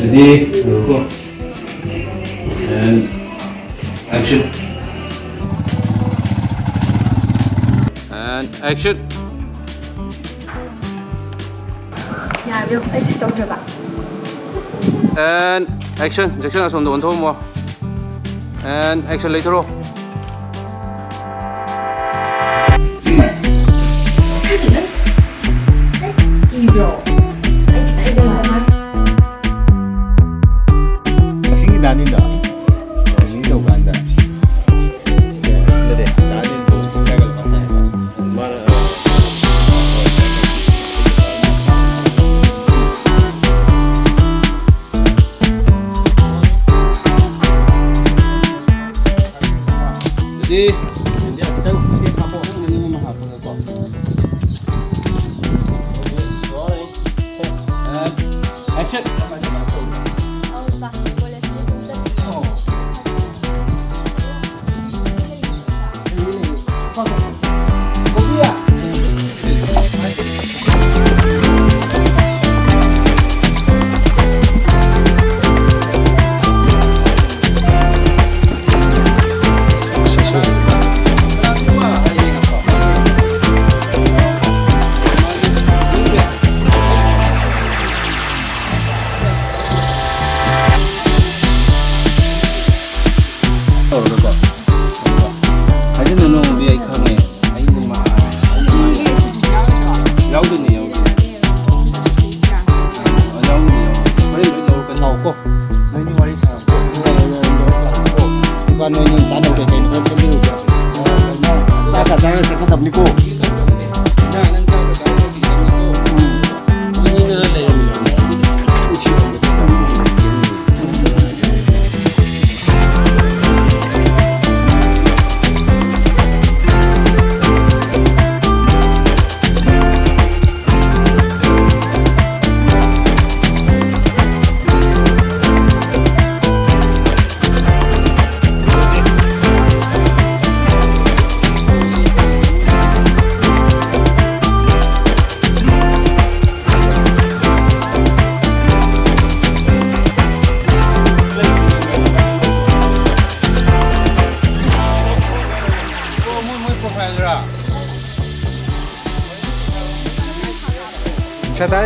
Ready? Go. And action. And action. 야몇 stop 줘봐. And action. Jackson là sống đồn thôi mà. And action later on. 이거. 신기 나뉜다. 이거 간다. 그래, 나는 또 생각을 만나. 말 Ready? Action. Noinin channel ke kain ko semi ho cha ka channel se khatam ni ko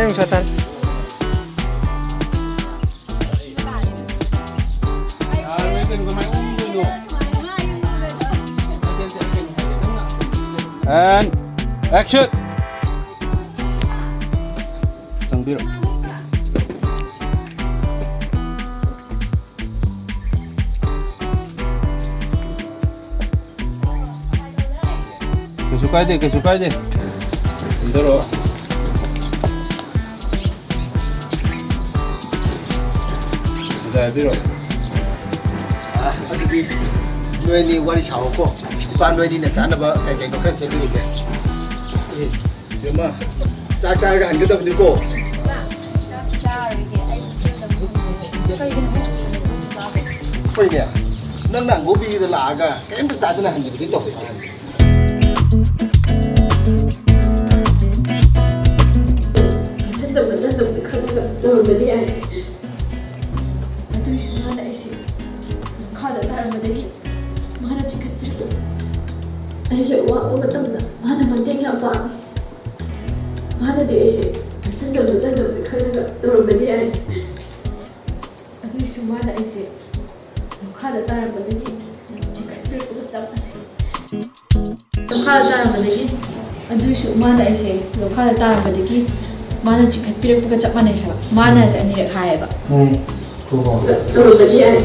Musatan. And action. Sang biru. Kesukai deh. Bentar oh. Saya biru. Aduh, noini wali chao ko pa noini na chana ba kai ko khan se bi ke yema cha ga han ke da ni ko pai ne nan go bi da la ga kai ba sa da na han ni to真的看那个都是没爱。对什么来些，看的大人们的给，妈的这个别的，哎呦我们等的，妈的们定要把，妈的这些，真的看那个都是没爱。对什么来些，看的大人们的给，这个别的怎么？看的大人们的给，对什么来些，看的大人们的给。mana chikat pirek puka chap mana heba mana ja ni rakha heba ko ro jadi ai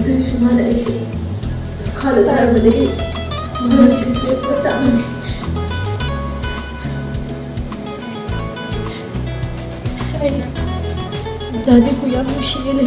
adu sumana isi khala tar madagi mana chikat pirek puka chap mana ai dadi ku ya mushi ne